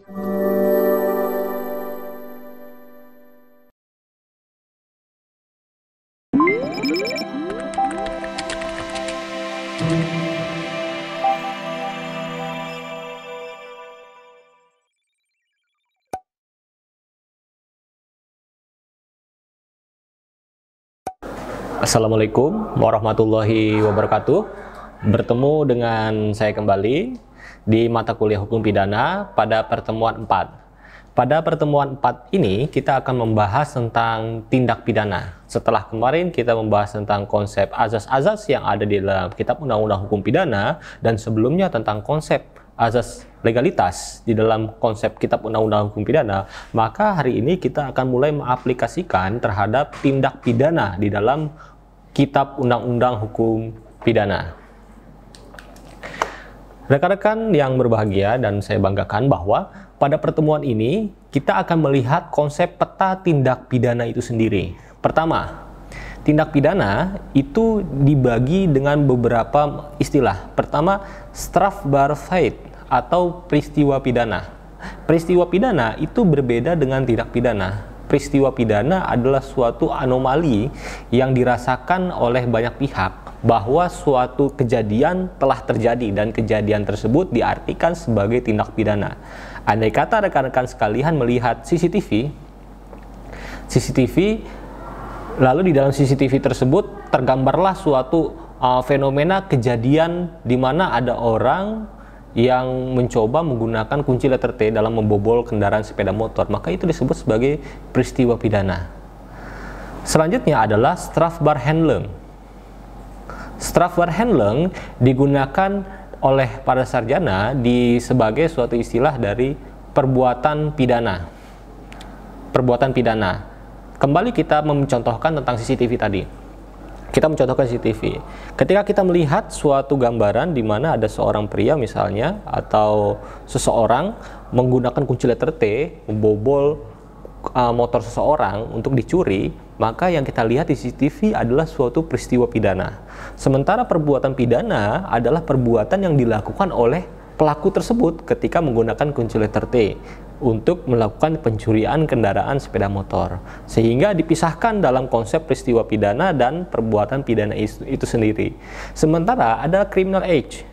Assalamualaikum warahmatullahi wabarakatuh. Bertemu dengan saya kembali di mata kuliah hukum pidana pada pertemuan 4. Pada pertemuan 4 ini kita akan membahas tentang tindak pidana. Setelah kemarin kita membahas tentang konsep azas-azas yang ada di dalam Kitab Undang-Undang Hukum Pidana, dan sebelumnya tentang konsep azas legalitas di dalam konsep Kitab Undang-Undang Hukum Pidana, maka hari ini kita akan mulai mengaplikasikan terhadap tindak pidana di dalam Kitab Undang-Undang Hukum Pidana. Rekan-rekan yang berbahagia dan saya banggakan bahwa pada pertemuan ini kita akan melihat konsep peta tindak pidana itu sendiri. Pertama, tindak pidana itu dibagi dengan beberapa istilah. Pertama, strafbaarheid atau peristiwa pidana. Peristiwa pidana itu berbeda dengan tindak pidana. Peristiwa pidana adalah suatu anomali yang dirasakan oleh banyak pihak bahwa suatu kejadian telah terjadi dan kejadian tersebut diartikan sebagai tindak pidana. Andai kata rekan-rekan sekalian melihat CCTV, lalu di dalam CCTV tersebut tergambarlah suatu fenomena kejadian di mana ada orang yang mencoba menggunakan kunci letter T dalam membobol kendaraan sepeda motor, maka itu disebut sebagai peristiwa pidana. Selanjutnya adalah strafbaarhandeling. Strafbaarhandeling digunakan oleh para sarjana sebagai suatu istilah dari perbuatan pidana. Perbuatan pidana. Kembali kita mencontohkan tentang CCTV tadi. Kita mencontohkan CCTV. Ketika kita melihat suatu gambaran di mana ada seorang pria misalnya atau seseorang menggunakan kunci letter T membobol motor seseorang untuk dicuri, maka yang kita lihat di CCTV adalah suatu peristiwa pidana. Sementara perbuatan pidana adalah perbuatan yang dilakukan oleh pelaku tersebut ketika menggunakan kunci letter T untuk melakukan pencurian kendaraan sepeda motor, sehingga dipisahkan dalam konsep peristiwa pidana dan perbuatan pidana itu sendiri. Sementara ada criminal act.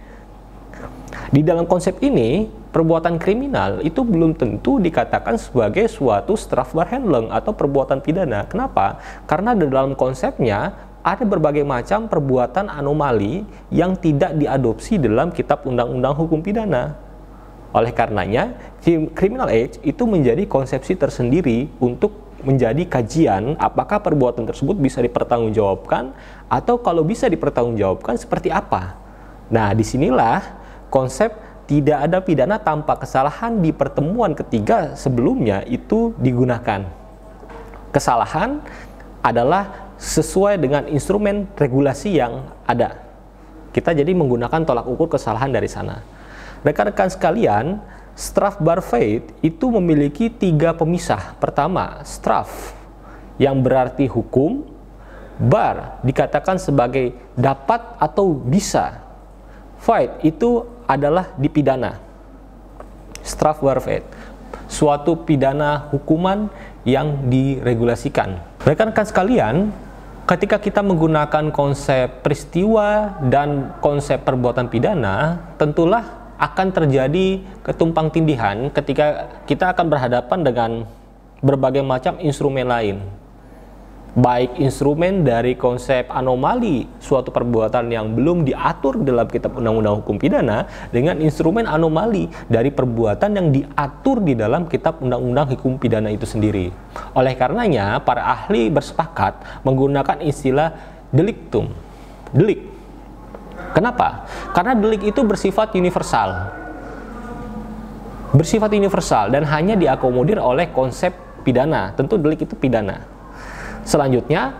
Di dalam konsep ini, perbuatan kriminal itu belum tentu dikatakan sebagai suatu strafbaarhandeling atau perbuatan pidana. Kenapa? Karena di dalam konsepnya ada berbagai macam perbuatan anomali yang tidak diadopsi dalam Kitab Undang-Undang Hukum Pidana. Oleh karenanya, criminal act itu menjadi konsepsi tersendiri untuk menjadi kajian apakah perbuatan tersebut bisa dipertanggungjawabkan, atau kalau bisa dipertanggungjawabkan seperti apa. Nah, disinilah konsep tidak ada pidana tanpa kesalahan di pertemuan ketiga sebelumnya itu digunakan. Kesalahan adalah sesuai dengan instrumen regulasi yang ada. Kita jadi menggunakan tolak ukur kesalahan dari sana. Rekan-rekan sekalian, strafbaarheid itu memiliki 3 pemisah. Pertama, straf yang berarti hukum, bar dikatakan sebagai dapat atau bisa, fight itu adalah dipidana. Strafbaarheid, suatu pidana hukuman yang diregulasikan. Rekan-rekan sekalian, ketika kita menggunakan konsep peristiwa dan konsep perbuatan pidana, tentulah akan terjadi ketumpang tindihan ketika kita akan berhadapan dengan berbagai macam instrumen lain. Baik instrumen dari konsep anomali suatu perbuatan yang belum diatur dalam Kitab Undang-Undang Hukum Pidana dengan instrumen anomali dari perbuatan yang diatur di dalam Kitab Undang-Undang Hukum Pidana itu sendiri. Oleh karenanya, para ahli bersepakat menggunakan istilah delictum. Delik. Kenapa? Karena delik itu bersifat universal. Bersifat universal dan hanya diakomodir oleh konsep pidana. Tentu delik itu pidana. Selanjutnya,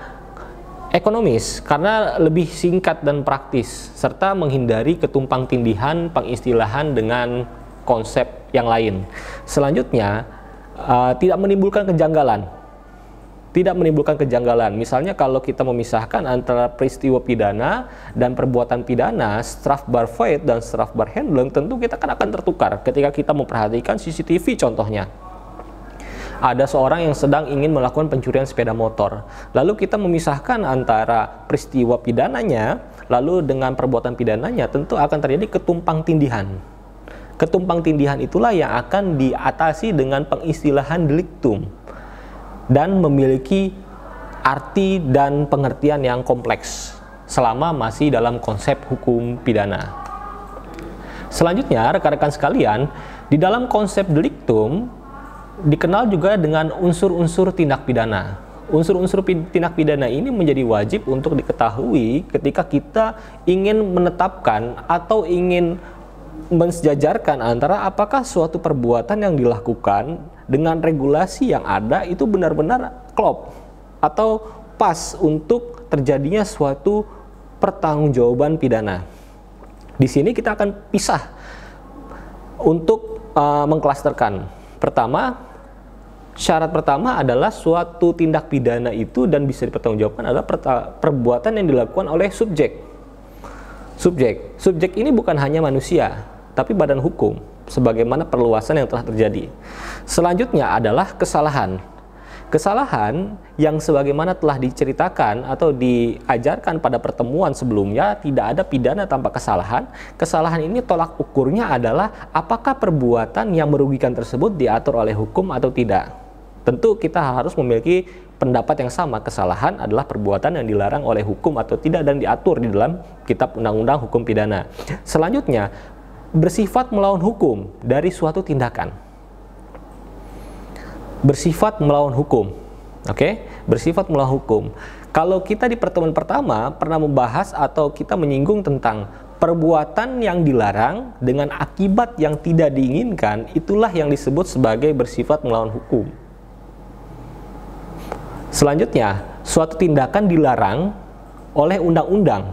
ekonomis, karena lebih singkat dan praktis, serta menghindari ketumpang tindihan pengistilahan dengan konsep yang lain. Selanjutnya, tidak menimbulkan kejanggalan. tidak menimbulkan kejanggalan. Misalnya kalau kita memisahkan antara peristiwa pidana dan perbuatan pidana, strafbar void dan strafbar handling, tentu kita akan tertukar ketika kita memperhatikan CCTV contohnya. Ada seorang yang sedang ingin melakukan pencurian sepeda motor, lalu kita memisahkan antara peristiwa pidananya lalu dengan perbuatan pidananya, tentu akan terjadi ketumpang tindihan. Ketumpang tindihan itulah yang akan diatasi dengan pengistilahan delictum dan memiliki arti dan pengertian yang kompleks selama masih dalam konsep hukum pidana. Selanjutnya, rekan-rekan sekalian, di dalam konsep delictum dikenal juga dengan unsur-unsur tindak pidana. Unsur-unsur tindak pidana ini menjadi wajib untuk diketahui ketika kita ingin menetapkan atau ingin mensejajarkan antara apakah suatu perbuatan yang dilakukan dengan regulasi yang ada itu benar-benar klop atau pas untuk terjadinya suatu pertanggungjawaban pidana. Di sini kita akan pisah untuk mengklasterkan. Pertama, syarat pertama adalah suatu tindak pidana itu dan bisa dipertanggungjawabkan adalah perbuatan yang dilakukan oleh subjek. Subjek ini bukan hanya manusia, tapi badan hukum, sebagaimana perluasan yang telah terjadi. Selanjutnya adalah kesalahan. Kesalahan yang sebagaimana telah diceritakan atau diajarkan pada pertemuan sebelumnya, tidak ada pidana tanpa kesalahan. Kesalahan ini tolak ukurnya adalah apakah perbuatan yang merugikan tersebut diatur oleh hukum atau tidak. Tentu kita harus memiliki pendapat yang sama, kesalahan adalah perbuatan yang dilarang oleh hukum atau tidak dan diatur di dalam kitab undang-undang hukum pidana. Selanjutnya, bersifat melawan hukum dari suatu tindakan. Bersifat melawan hukum. Oke? Bersifat melawan hukum. Kalau kita di pertemuan pertama pernah membahas atau kita menyinggung tentang perbuatan yang dilarang dengan akibat yang tidak diinginkan, itulah yang disebut sebagai bersifat melawan hukum. Selanjutnya, suatu tindakan dilarang oleh undang-undang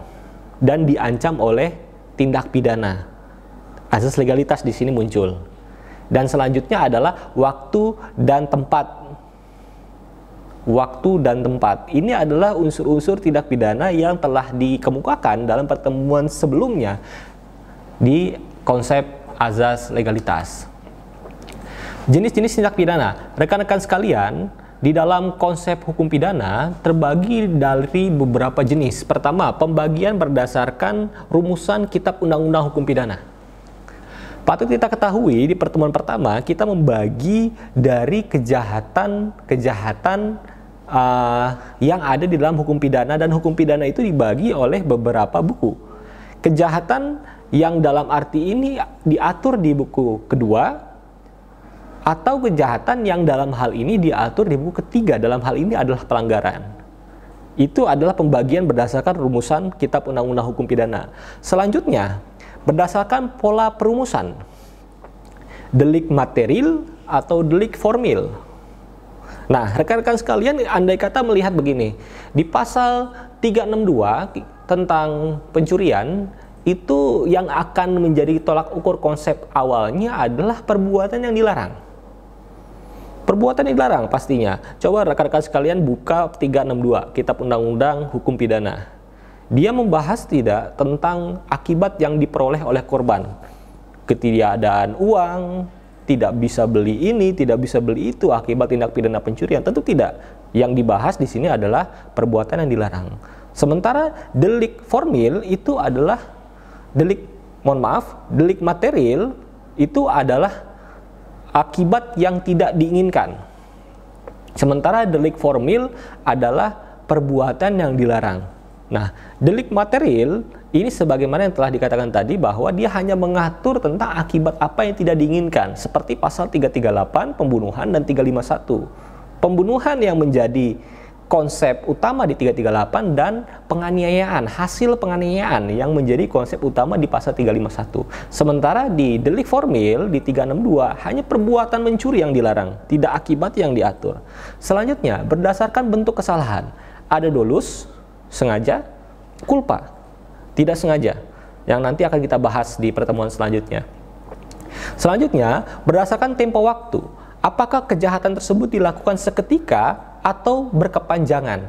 dan diancam oleh tindak pidana. Asas legalitas di sini muncul. Dan selanjutnya adalah waktu dan tempat. Waktu dan tempat. Ini adalah unsur-unsur tindak pidana yang telah dikemukakan dalam pertemuan sebelumnya di konsep azas legalitas. Jenis-jenis tindak pidana. Rekan-rekan sekalian, di dalam konsep hukum pidana terbagi dari beberapa jenis. Pertama, pembagian berdasarkan rumusan Kitab Undang-Undang Hukum Pidana. Patut kita ketahui di pertemuan pertama kita membagi dari kejahatan yang ada di dalam hukum pidana, dan hukum pidana itu dibagi oleh beberapa buku. Kejahatan yang dalam arti ini diatur di buku kedua, atau kejahatan yang dalam hal ini diatur di buku ketiga, dalam hal ini adalah pelanggaran. Itu adalah pembagian berdasarkan rumusan Kitab Undang-Undang Hukum Pidana. Selanjutnya, berdasarkan pola perumusan, delik material atau delik formil. Nah, rekan-rekan sekalian, andai kata melihat begini, di pasal 362 tentang pencurian, itu yang akan menjadi tolak ukur konsep awalnya adalah perbuatan yang dilarang. Perbuatan yang dilarang pastinya. Coba rekan-rekan sekalian buka 362, Kitab Undang-Undang Hukum Pidana. Dia membahas tidak tentang akibat yang diperoleh oleh korban. Ketiadaan uang, tidak bisa beli ini, tidak bisa beli itu akibat tindak pidana pencurian. Tentu tidak. Yang dibahas di sini adalah perbuatan yang dilarang. Sementara delik formil itu adalah delik material itu adalah akibat yang tidak diinginkan. Sementara delik formil adalah perbuatan yang dilarang. Nah, delik material ini sebagaimana yang telah dikatakan tadi bahwa dia hanya mengatur tentang akibat apa yang tidak diinginkan, seperti pasal 338 pembunuhan dan 351. Pembunuhan yang menjadi konsep utama di 338 dan penganiayaan, hasil penganiayaan yang menjadi konsep utama di pasal 351. Sementara di delik formil di 362 hanya perbuatan mencuri yang dilarang, tidak akibat yang diatur. Selanjutnya, berdasarkan bentuk kesalahan, ada dolus, sengaja, culpa, tidak sengaja, yang nanti akan kita bahas di pertemuan selanjutnya. Selanjutnya, berdasarkan tempo waktu, apakah kejahatan tersebut dilakukan seketika atau berkepanjangan.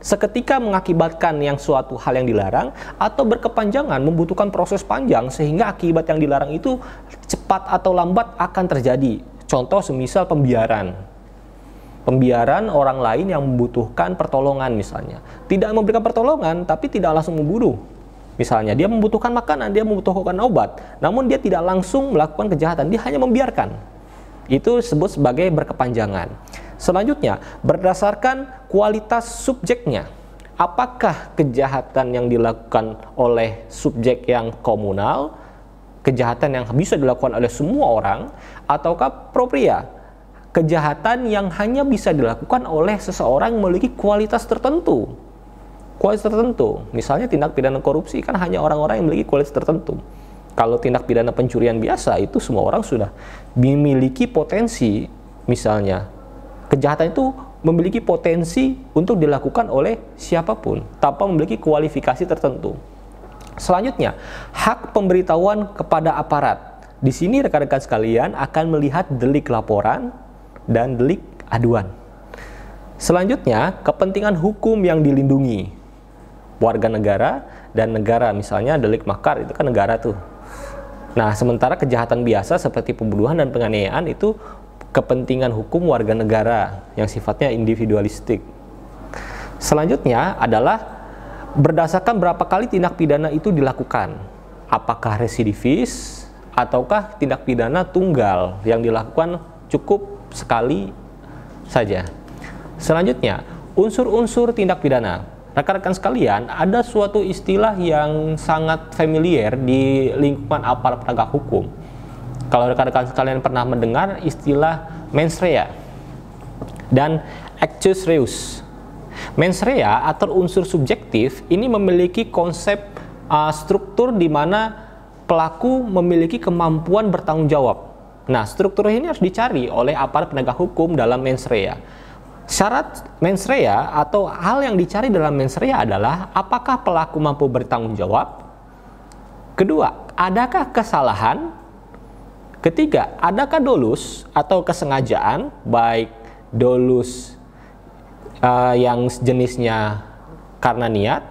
Seketika mengakibatkan yang suatu hal yang dilarang, atau berkepanjangan membutuhkan proses panjang sehingga akibat yang dilarang itu cepat atau lambat akan terjadi. Contoh semisal pembiaran. Pembiaran orang lain yang membutuhkan pertolongan misalnya. Tidak memberikan pertolongan tapi tidak langsung membunuh. Misalnya dia membutuhkan makanan, dia membutuhkan obat, namun dia tidak langsung melakukan kejahatan, dia hanya membiarkan. Itu disebut sebagai berkepanjangan. Selanjutnya, berdasarkan kualitas subjeknya. Apakah kejahatan yang dilakukan oleh subjek yang komunal, kejahatan yang bisa dilakukan oleh semua orang, ataukah propria, kejahatan yang hanya bisa dilakukan oleh seseorang yang memiliki kualitas tertentu. Kualitas tertentu, misalnya tindak pidana korupsi kan hanya orang-orang yang memiliki kualitas tertentu. Kalau tindak pidana pencurian biasa itu semua orang sudah memiliki potensi, misalnya kejahatan itu memiliki potensi untuk dilakukan oleh siapapun tanpa memiliki kualifikasi tertentu. Selanjutnya, hak pemberitahuan kepada aparat. Di sini rekan-rekan sekalian akan melihat delik laporan dan delik aduan. Selanjutnya, kepentingan hukum yang dilindungi. Warga negara dan negara, misalnya delik makar itu kan negara tuh. Nah, sementara kejahatan biasa seperti pembunuhan dan penganiayaan itu kepentingan hukum warga negara yang sifatnya individualistik. Selanjutnya adalah berdasarkan berapa kali tindak pidana itu dilakukan. Apakah residivis ataukah tindak pidana tunggal yang dilakukan cukup sekali saja. Selanjutnya, unsur-unsur tindak pidana. Rekan-rekan sekalian, ada suatu istilah yang sangat familiar di lingkungan aparat penegak hukum. Kalau rekan-rekan sekalian pernah mendengar istilah mens rea dan actus reus. Mens rea atau unsur subjektif ini memiliki konsep struktur di mana pelaku memiliki kemampuan bertanggung jawab. Nah, struktur ini harus dicari oleh aparat penegak hukum dalam mens rea. Syarat mens rea atau hal yang dicari dalam mens rea adalah apakah pelaku mampu bertanggung jawab? Kedua, adakah kesalahan? Ketiga, adakah dolus atau kesengajaan, baik dolus yang jenisnya karena niat,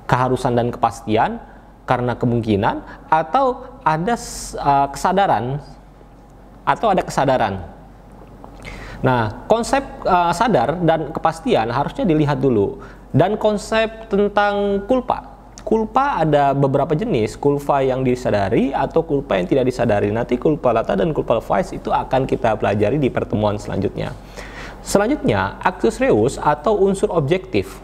keharusan dan kepastian, karena kemungkinan, atau ada kesadaran atau ada kesadaran. Nah, konsep sadar dan kepastian harusnya dilihat dulu. Dan konsep tentang culpa. Culpa ada beberapa jenis, culpa yang disadari atau culpa yang tidak disadari. Nanti culpa lata dan culpa vice itu akan kita pelajari di pertemuan selanjutnya. Selanjutnya, actus reus atau unsur objektif.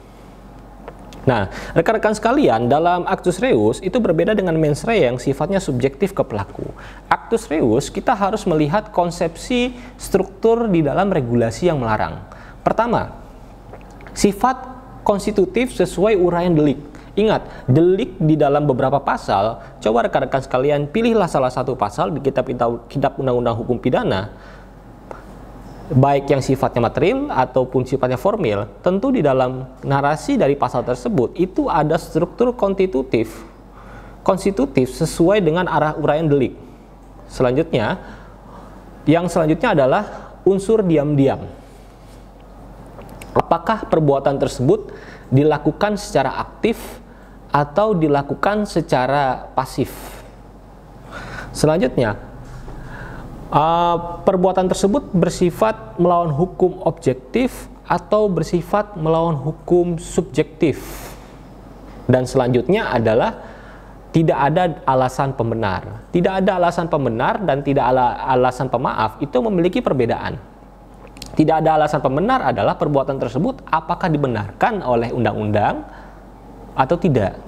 Nah, rekan-rekan sekalian, dalam actus reus itu berbeda dengan mens rea yang sifatnya subjektif ke pelaku. Actus reus kita harus melihat konsepsi struktur di dalam regulasi yang melarang. Pertama, sifat konstitutif sesuai uraian delik. Ingat, delik di dalam beberapa pasal, coba rekan-rekan sekalian pilihlah salah satu pasal di kitab Undang-Undang Hukum Pidana, baik yang sifatnya material ataupun sifatnya formil. Tentu di dalam narasi dari pasal tersebut itu ada struktur konstitutif sesuai dengan arah uraian delik. Selanjutnya, yang selanjutnya adalah unsur diam-diam. Apakah perbuatan tersebut dilakukan secara aktif atau dilakukan secara pasif? Selanjutnya, perbuatan tersebut bersifat melawan hukum objektif atau bersifat melawan hukum subjektif. Dan selanjutnya adalah tidak ada alasan pembenar. Tidak ada alasan pembenar dan tidak ada alasan pemaaf itu memiliki perbedaan. Tidak ada alasan pembenar adalah perbuatan tersebut apakah dibenarkan oleh undang-undang atau tidak.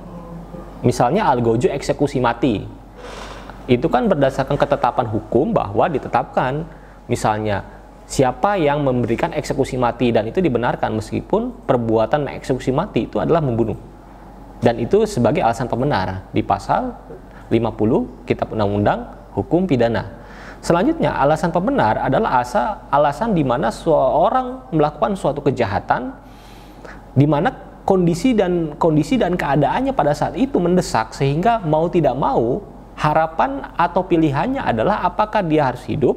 Misalnya algojo eksekusi mati. Itu kan berdasarkan ketetapan hukum bahwa ditetapkan misalnya siapa yang memberikan eksekusi mati dan itu dibenarkan meskipun perbuatan mengeksekusi mati itu adalah membunuh. Dan itu sebagai alasan pembenar di pasal 50 Kitab Undang-Undang Hukum Pidana. Selanjutnya, alasan pembenar adalah alasan di mana seseorang melakukan suatu kejahatan di mana kondisi dan keadaannya pada saat itu mendesak sehingga mau tidak mau harapan atau pilihannya adalah apakah dia harus hidup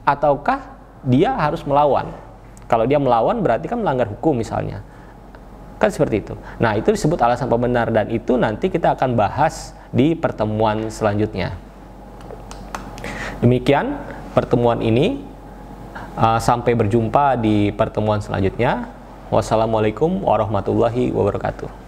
ataukah dia harus melawan. Kalau dia melawan berarti kan melanggar hukum misalnya. Kan seperti itu. Nah, itu disebut alasan pembenar, dan itu nanti kita akan bahas di pertemuan selanjutnya. Demikian pertemuan ini. Sampai berjumpa di pertemuan selanjutnya. Wassalamualaikum warahmatullahi wabarakatuh.